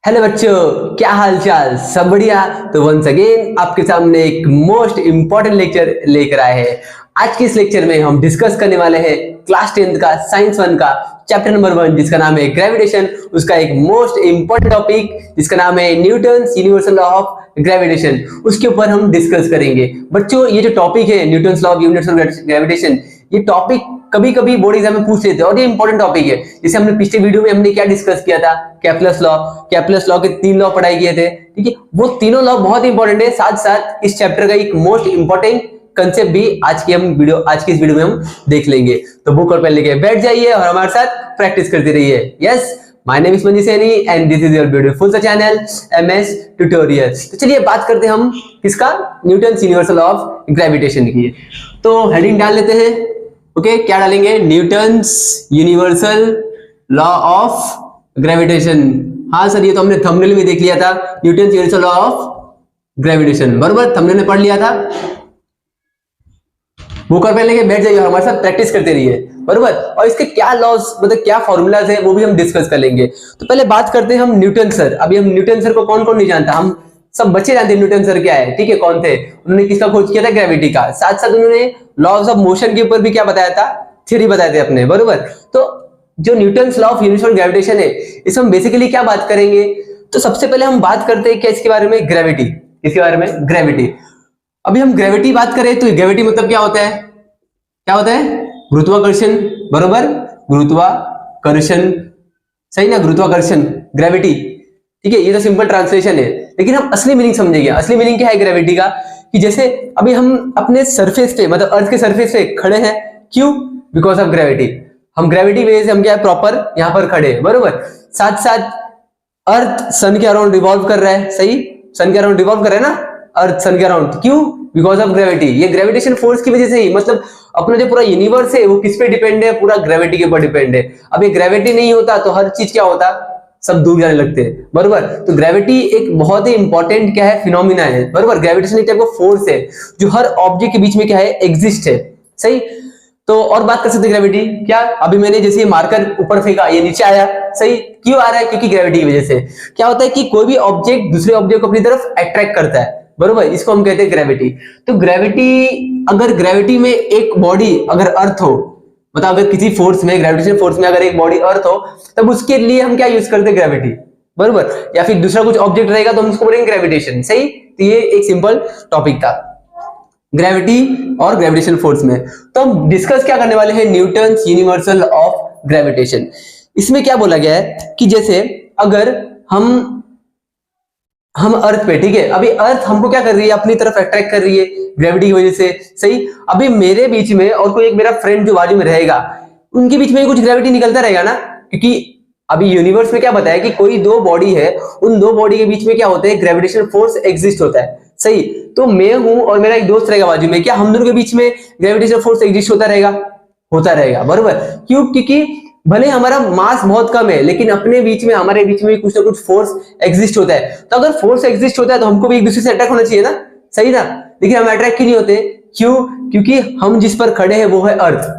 Hello बच्चों, क्या हाल चाल? सब बढ़िया? तो वंस अगेन आपके सामने एक मोस्ट इंपॉर्टेंट लेक्चर लेकर आए हैं। आज के इस लेक्चर में हम डिस्कस करने वाले हैं क्लास 10th का साइंस 1 का चैप्टर नंबर 1 जिसका नाम है ग्रेविटेशन। उसका एक मोस्ट इंपॉर्टेंट टॉपिक जिसका नाम है Newton's universal law of gravitation, उसके ऊपर हम डिस्कस करेंगे। बच्चों, ये जो टॉपिक है Newton's law of universal gravitation, ये टॉपिक कभी कभी बोर्ड एग्जाम में पूछ लेते हैं और ये इंपॉर्टेंट टॉपिक है। जैसे हमने पिछले वीडियो में हमने क्या डिस्कस किया था, कैप्लस लॉ के 3 लॉ पढ़ाई किए थे। ठीक है, वो तीनों लॉ बहुत इंपॉर्टेंट है। साथ साथ इस चैप्टर का एक मोस्ट इंपॉर्टेंट कंसेप्ट भी आज की इस वीडियो में हम देख लेंगे। तो बुक और पेन लेके बैठ जाइए और हमारे साथ प्रैक्टिस करते रहिए। Yes, my name is Manish Saini and this is your beautiful channel MS tutorials. तो चलिए बात करते हैं हम किसका, Newton's universal law of gravitation की। तो हेडिंग डाल लेते हैं। ओके, क्या डालेंगे? Newton's universal law of gravitation. हाँ सर, ये तो हमने थंबनेल में देख लिया था, Newton's universal law of gravitation, बराबर थंबनेल में पढ़ लिया था। बुक और पेन लेके बैठ जाइए और हमारे साथ प्रैक्टिस करते रहिए, बराबर। और इसके क्या लॉज, मतलब क्या फॉर्मूलाज है, वो भी हम डिस्कस कर लेंगे। तो पहले बात करते हैं हम न्यूटन सर। अभी हम न्यूटन सर को कौन कौन नहीं जानता, हम सब बच्चे जानते हैं न्यूटन सर क्या है। ठीक है, कौन थे? उन्होंने किसका खोज किया था? ग्रेविटी का। साथ साथ उन्होंने लॉज ऑफ मोशन के ऊपर भी क्या बताया था? थ्योरी बताए थे अपने, बराबर। तो जो Newton's law of universal gravitation है, इसमें हम बेसिकली क्या बात करेंगे? तो सबसे पहले हम बात करते हैं क्या इसके बारे में, ग्रेविटी। इसके बारे में ग्रेविटी। अभी हम ग्रेविटी बात करें तो ग्रेविटी मतलब क्या होता है? क्या होता है? गुरुत्वाकर्षण, बरोबर। गुरुत्वाकर्षण, सही ना? गुरुत्वाकर्षण, ग्रेविटी। ठीक है, ये तो सिंपल ट्रांसलेशन है, लेकिन हम असली मीनिंग समझेंगे। असली मीनिंग क्या है ग्रेविटी का? कि जैसे अभी हम अपने सरफेस पे, मतलब अर्थ के सरफेस पे खड़े हैं, क्यों? Because of gravity. हम ग्रेविटी वजह से हम क्या है, प्रॉपर यहां पर खड़े हैं, बरोबर। साथ साथ अर्थ सन के अराउंड रिवॉल्व कर रहा है, सही? सन के अराउंड रिवॉल्व कर रहा है ना अर्थ, सन के अराउंड, क्यों? Because of gravity. ये ग्रेविटेशन फोर्स की वजह से ही, मतलब अपना जो पूरा यूनिवर्स है वो किस पे डिपेंड है? पूरा ग्रेविटी के ऊपर डिपेंड है। अब ये ग्रेविटी नहीं होता तो हर चीज क्या होता? सब दूर जाने लगते हैं, बरोबर। तो ग्रेविटी एक बहुत ही इंपॉर्टेंट क्या है, फिनोमिना है, बरोबर। ग्रेविटेशन एक टाइप ऑफ फोर्स है जो हर ऑब्जेक्ट के बीच में क्या है, एग्जिस्ट है, सही। तो और बात कर सकते हैं ग्रेविटी क्या? अभी मैंने जैसे मार्कर ऊपर फेंका, ये नीचे आया, सही। क्यों आ रहा है? क्योंकि ग्रेविटी की वजह से। क्या होता है कि कोई भी ऑब्जेक्ट दूसरे ऑब्जेक्ट को अपनी तरफ अट्रैक्ट करता है, बरोबर। इसको हम कहते हैं ग्रेविटी। तो ग्रेविटी, अगर ग्रेविटी में एक बॉडी अगर अर्थ हो, मतलब अगर किसी फोर्स में, ग्रेविटेशन फोर्स में अगर एक बॉडी अर्थ हो, तब उसके लिए हम क्या यूज करते हैं? ग्रेविटी, बरोबर। या फिर दूसरा कुछ ऑब्जेक्ट रहेगा तो हम उसको बोलेंगे ग्रेविटेशन, सही। तो ये एक सिंपल टॉपिक था ग्रेविटी और ग्रेविटेशन फोर्स में। तो हम डिस्कस क्या करने वाले हैं? Newton's universal of gravitation. इसमें क्या बोला गया है कि जैसे अगर हम अर्थ पे, ठीक है, अभी अर्थ हमको क्या कर रही है? अपनी तरफ अट्रैक्ट कर रही है ग्रेविटी की वजह से, सही। अभी मेरे बीच में और कोई एक मेरा फ्रेंड जो बाजू में रहेगा, उनके बीच में कुछ ग्रेविटी निकलता रहेगा ना, क्योंकि अभी यूनिवर्स में क्या बताया कि कोई दो बॉडी है, उन दो बॉडी के बीच में क्या होता है? ग्रेविटेशन फोर्स एग्जिस्ट होता है, सही। तो मैं हूं और मेरा एक दोस्त रहेगा बाजू में, क्या हम दोनों के बीच में ग्रेविटेशन फोर्स एग्जिस्ट होता रहेगा? होता रहेगा, बरोबर। क्यों? क्योंकि भले हमारा मास बहुत कम है, लेकिन अपने बीच में, हमारे बीच में कुछ ना कुछ फोर्स एग्जिस्ट होता है। तो अगर फोर्स एग्जिस्ट होता है तो हमको भी एक दूसरे से अट्रैक्ट होना चाहिए ना, सही ना? लेकिन हम अट्रैक्ट क्यों नहीं होते? क्यों? क्योंकि हम जिस पर खड़े हैं वो है अर्थ।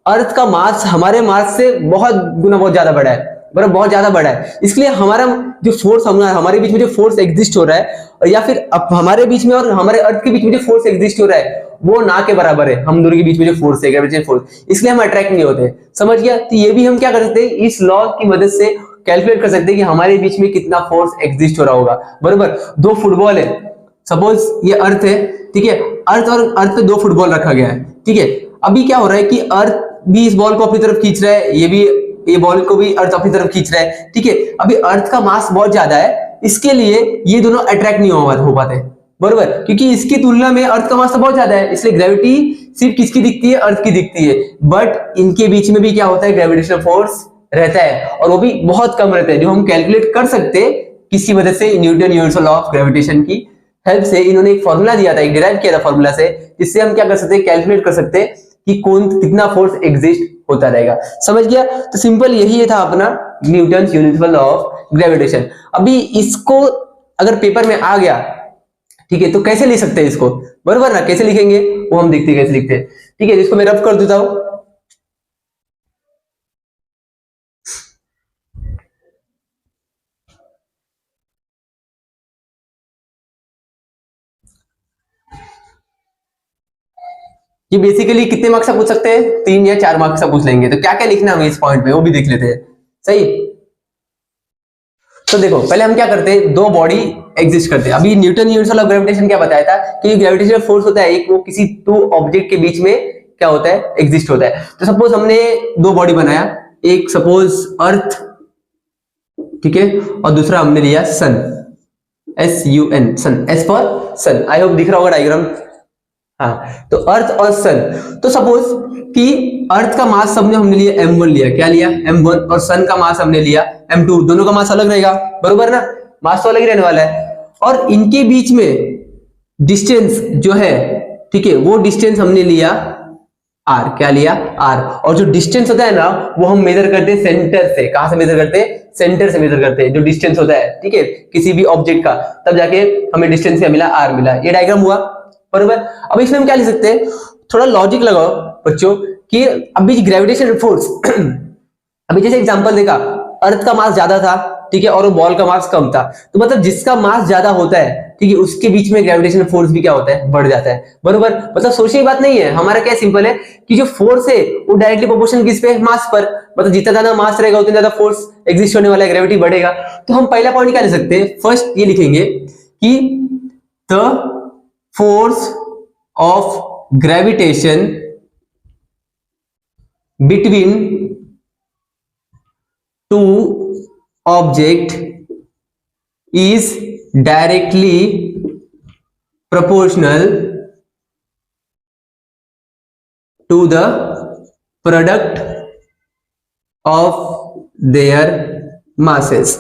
अर्थ का मास हमारे मास से बहुत गुना बहुत ज्यादा बड़ा है, बराबर, बहुत ज्यादा बड़ा है। इसलिए हमारा जो फोर्स, हमारे बीच में जो फोर्स एग्जिस्ट हो रहा है, या फिर अब हमारे बीच में और हमारे अर्थ के बीच में जो फोर्स एग्जिस्ट हो रहा है, वो ना के बराबर है हम दोनों के बीच में जो फोर्स है, ग्रेविटेशन फोर्स। इसलिए हम अट्रैक्ट नहीं होते, समझ गया? तो ये भी हम क्या कर सकते हैं, इस लॉ की मदद से कैलकुलेट कर सकते हैं कि हमारे बीच में कितना फोर्स एग्जिस्ट हो रहा होगा, बराबर। दो फुटबॉल है, सपोज ये अर्थ है, ठीक है, अर्थ और अर्थ पे दो फुटबॉल रखा गया है, ठीक है। अभी क्या हो रहा है कि अर्थ भी इस बॉल को अपनी तरफ खींच रहा है, ये बॉल को भी अर्थ अपनी तरफ खींच रहा है, ठीक है। अभी अर्थ का मास बहुत ज्यादा है, इसके लिए ये दोनों अट्रैक्ट नहीं हो पाते, बरोबर, क्योंकि इसकी तुलना में अर्थ का मास तो बहुत ज्यादा है। इसलिए ग्रेविटी सिर्फ किसकी दिखती है? अर्थ की दिखती है। बट इनके बीच में भी क्या होता है? ग्रेविटेशनल फोर्स रहता है, और वो भी बहुत कम रहता है, जो हम कैलकुलेट कर सकते हैं किसी वजह से। Newton universal law of gravitation की हेल्प से इन्होंने एक फॉर्मूला दिया था, एक डिराइव किया था फॉर्मूला से, जिससे हम क्या कर सकते हैं? कैलकुलेट कर सकते हैं कि कितना फोर्स एग्जिस्ट होता रहेगा, समझ गया? तो सिंपल यही था अपना Newton universal law of gravitation. अभी इसको अगर पेपर में आ गया, ठीक है, तो कैसे लिख सकते हैं इसको, बरोबर ना? कैसे लिखेंगे वो हम देखते हैं कैसे लिखते हैं, ठीक है। इसको मैं रफ कर देता हूं। ये बेसिकली कितने मार्क्स का पूछ सकते हैं, 3 या 4 मार्क्स का पूछ लेंगे। तो क्या क्या लिखना है हमें इस पॉइंट पे वो भी देख लेते हैं। सही, तो देखो पहले हम क्या करते हैं, दो बॉडी एग्जिस्ट करते हैं। अभी न्यूटन यूनिवर्सल ऑफ ग्रेविटेशन क्या बताया था कि ग्रेविटेशनल फोर्स होता है एक, वो किसी दो ऑब्जेक्ट के बीच में क्या होता है, एग्जिस्ट होता है। तो सपोज हमने दो बॉडी बनाया, एक सपोज अर्थ, ठीक है, और दूसरा हमने लिया sun, SUN, sun, S for sun. I hope दिख रहा होगा डायग्राम। हाँ, तो अर्थ और सन। तो सपोज कि अर्थ का मास हमने लिया m1 लिया, क्या लिया m1, और सन का मास हमने लिया m2। दोनों का मास अलग रहेगा, बरोबर ना, मास तो अलग ही रहने वाला है। और इनके बीच में डिस्टेंस जो है, ठीक है, वो डिस्टेंस हमने लिया r, क्या लिया r। और जो डिस्टेंस होता है ना, वो हम मेजर करते हैं सेंटर से। कहां से मेजर करते हैं, सेंटर से मेजर करते हैं जो डिस्टेंस होता है, ठीक है, किसी भी ऑब्जेक्ट का, तब जाके हमें डिस्टेंस क्या मिला, r मिला। ये डायग्राम हुआ, बरोबर। अब इसमें हम क्या लिख सकते हैं, थोड़ा लॉजिक लगाओ बच्चों कि अभी ग्रेविटेशन फोर्स अभी जैसे एग्जांपल देखा, अर्थ का मास ज्यादा था, ठीक है, और वो बॉल का मास कम था। तो मतलब जिसका मास ज्यादा होता है, ठीक है, उसके बीच में ग्रेविटेशन फोर्स भी क्या होता है, बढ़ जाता है, बरोबर। मतलब सोचने की बात नहीं है, हमारा क्या सिंपल है कि जो फोर्स है वो डायरेक्टली प्रोपोर्शनल किस पे, मास पर। मतलब जितना ज्यादा मास रहेगा उतना ज्यादा फोर्स एग्जिस्ट होने वाला है, ग्रेविटी बढ़ेगा। तो हम पहला पॉइंट क्या लिख सकते हैं, फर्स्ट ये लिखेंगे कि the force of gravitation between two object is directly proportional to the product of their masses,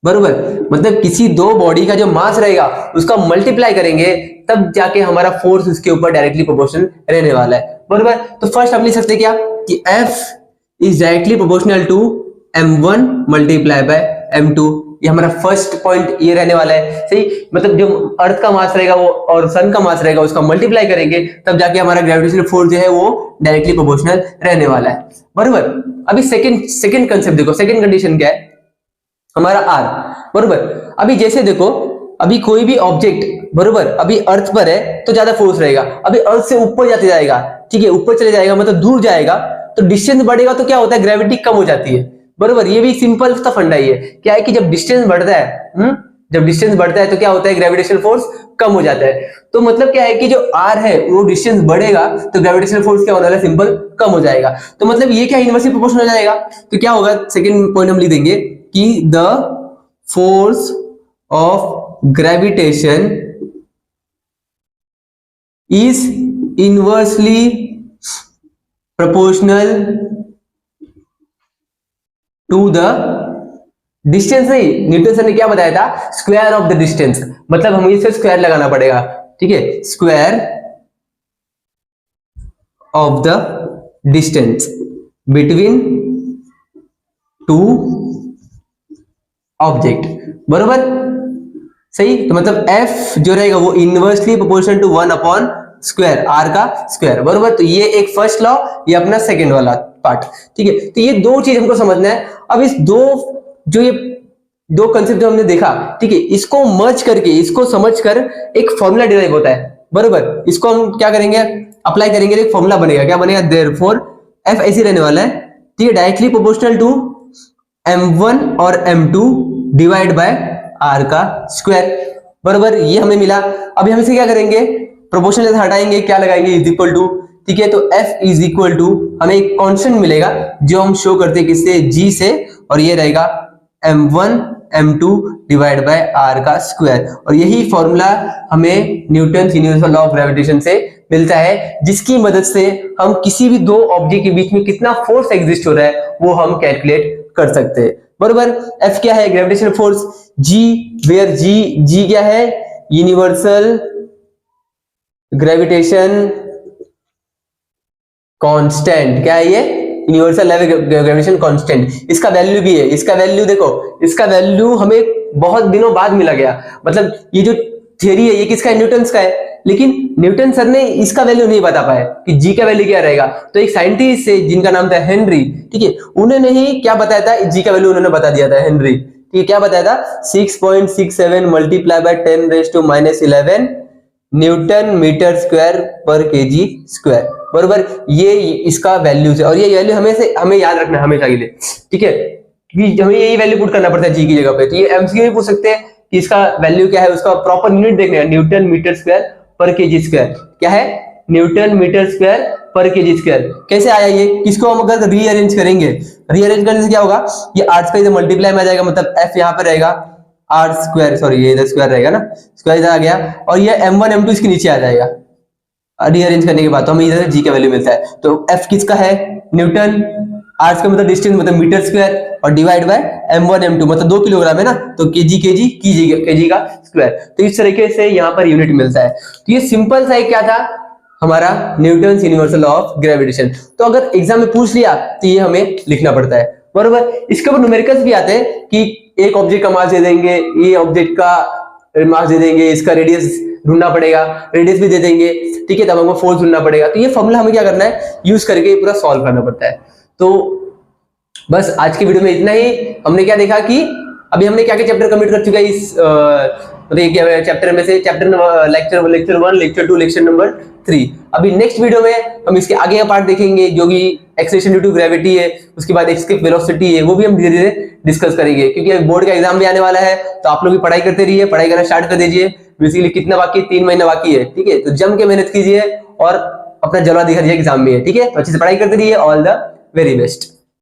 बरोबर। मतलब किसी दो बॉडी का जो मास रहेगा उसका मल्टीप्लाई करेंगे, तब जाके हमारा फोर्स उसके ऊपर डायरेक्टली प्रोपोर्शनल रहने वाला है, बरोबर। तो फर्स्ट हम लिख सकते हैं क्या कि F is directly proportional to m1 multiply by m2। ये हमारा फर्स्ट पॉइंट ये रहने वाला है, सही। मतलब जो अर्थ का मास रहेगा वो और सन का मास रहेगा, उसका मल्टीप्लाई करेंगे, तब जाके हमारा ग्रेविटेशनल फोर्स जो है वो डायरेक्टली प्रोपोर्शनल रहने वाला है, बरोबर। अभी सेकंड कंसेप्ट देखो, सेकंड कंडीशन क्या है, हमारा r, बरोबर। अभी जैसे देखो, अभी कोई भी ऑब्जेक्ट, बरोबर, अभी अर्थ पर है तो ज्यादा फोर्स रहेगा, अभी अर्थ से ऊपर जाते जाएगा, ठीक है, ऊपर चले जाएगा मतलब दूर जाएगा, तो डिस्टेंस बढ़ेगा तो क्या होता है, ग्रेविटी कम हो जाती है, बरोबर। ये भी सिंपल सा फंडा ही है, क्या है कि जब डिस्टेंस बढ़ता है, जब डिस्टेंस बढ़ता है तो क्या होता है, ग्रेविटेशनल फोर्स कम हो जाता है। तो मतलब क्या है कि जो r है वो डिस्टेंस बढ़ेगा तो ग्रेविटेशनल फोर्स क्या होने वाला है, सिंपल कम हो जाएगा। तो मतलब ये क्या इनवर्सली प्रोपोर्शनल हो जाएगा। तो क्या होगा, सेकंड पॉइंट हम लिख देंगे कि the force of gravitation is inversely proportional to the distance. नहीं, न्यूटन सर ने क्या बताया था, स्क्वायर ऑफ द डिस्टेंस। मतलब हमें इसे स्क्वायर लगाना पड़ेगा, ठीक है, square of the distance between two object, बरोबर, सही। तो मतलब F जो रहेगा वो inversely proportional to 1 upon square, r का स्क्वायर, बरोबर। तो ये एक फर्स्ट लॉ, ये अपना सेकंड वाला पार्ट, ठीक है। तो ये दो चीज हमको समझना है। अब इस ये दो कंसेप्ट जो हमने देखा, ठीक है, इसको मर्ज करके, इसको समझकर एक फॉर्मूला डिराइव होता है, बरोबर। इसको हम क्या करेंगे, अप्लाई करेंगे, एक फॉर्मूला बनेगा, क्या बनेगा, देयरफॉर F ऐसे रहने वाला है, ठीक है, डायरेक्टली प्रोपोर्शनल टू m1 और m2 डिवाइड बाय r का स्क्वायर, बरोबर। ये हमें मिला। अभी हम इसे क्या करेंगे, प्रोपोर्शनल से हटाएंगे, क्या लगाएंगे, इज इक्वल टू, ठीक है। तो F इज इक्वल टू हमें एक कांस्टेंट मिलेगा जो हम शो करते हैं किससे, G से, और ये रहेगा m1 m2 divide by r का स्क्वायर। और यही फॉर्मूला हमें Newton universal law of gravitation से मिलता है, जिसकी मदद से हम किसी भी दो ऑब्जेक्ट के बीच में कितना फोर्स एग्जिस्ट हो रहा है वो हम कैलकुलेट कर सकते हैं, बरोबर। F क्या है, gravitational force. G, where G क्या है, यूनिवर्सल ग्रेविटेशन कांस्टेंट। क्या है ये, यूनिवर्सल ग्रेविटेशन कांस्टेंट। इसका वैल्यू भी है, इसका वैल्यू देखो, इसका वैल्यू हमें बहुत दिनों बाद मिला गया। मतलब ये जो थियरी है ये किसका है, न्यूटन का है, लेकिन न्यूटन सर ने इसका वैल्यू नहीं बता पाए कि जी का वैल्यू क्या रहेगा। तो एक साइंटिस्ट है जिनका नाम था हेनरी, ठीक है, उन्होंने ही क्या बताया था, जी का वैल्यू उन्होंने बता दिया था, हेनरी, ठीक है। क्या बताया था, 6.67 multiply by 10⁻⁻11 newton metre square पर केजी स्क्वायर, बरोबर। ये इसका वैल्यूज है और ये वैल्यू हमें याद रखना है हमेशा के लिए, ठीक है, क्योंकि हमें यही वैल्यू पुट करना पड़ता है जी की जगह पे। तो ये एमसीक्यू में पूछ सकते हैं कि इसका वैल्यू क्या है, उसका प्रॉपर यूनिट देखना है, न्यूटन मीटर स्क्वायर पर केजी स्क्वायर। क्या है? न्यूटन मीटर स्क्वायर पर केजी स्क्वायर। कैसे आया ये? किसको हम अगर रीअरेंज करेंगे, रीअरेंज करने से क्या होगा, ये आर का इधर मल्टीप्लाई में आ जाएगा, मतलब एफ यहाँ पे रहेगा, आर स्क्वायर, सॉरी ये इधर स्क्वायर रहेगा ना, स्क्वायर इधर आ गया, और ये m1 m2 इसके नीचे आ जाएगा रीअरेंज करने के बाद। तो हमें इधर जी का वैल्यू मिलता है। तो एफ किसका है? न्यूटन, आर का मतलब डिस्टेंस मतलब मीटर स्क्वायर, और डिवाइड बाय m1 m2 मतलब 2 किलोग्राम है ना, तो केजी केजी का स्क्वायर। तो इस तरीके से यहाँ पर यूनिट मिलता है। तो ये सिंपल सा एक क्या था हमारा Newton universal law of gravitation. तो अगर एग्जाम में पूछ लिया तो ये हमें लिखना पड़ता है, बरोबर। इसके ऊपर न्यूमेरिकल्स भी आते हैं कि एक ऑब्जेक्ट का मास दे देंगे, ये ऑब्जेक्ट का मास दे देंगे, इसका रेडियस ढूंढना पड़ेगा, रेडियस भी दे देंगे, ठीक है, तब हमको फोर्स ढूंढना पड़ेगा। तो ये फॉर्मूला हमें क्या करना है, यूज करके पूरा सॉल्व करना पड़ता है। तो बस आज की वीडियो में इतना ही। हमने क्या देखा कि अभी हमने क्या क्या चैप्टर कंप्लीट कर चुका है इस मतलब चैप्टर में से, chapter lecture 1, lecture 2, lecture number 3। अभी नेक्स्ट वीडियो में हम इसके आगे का पार्ट देखेंगे जो कि एक्सेलरेशन ड्यू टू ग्रेविटी है, उसके बाद एस्केप वेलोसिटी है, वो भी हम धीरे धीरे डिस्कस करेंगे, क्योंकि अभी बोर्ड का एग्जाम भी आने वाला है। तो आप लोग भी पढ़ाई करते रहिए, पढ़ाई करना स्टार्ट कर दीजिए। बेसिकली कितना बाकी है, 3 महीना बाकी है, ठीक है। तो जम के मेहनत कीजिए और अपना जलवा दिखाइए एग्जाम में, ठीक है। तो अच्छे से पढ़ाई करते रहिए। All the very best.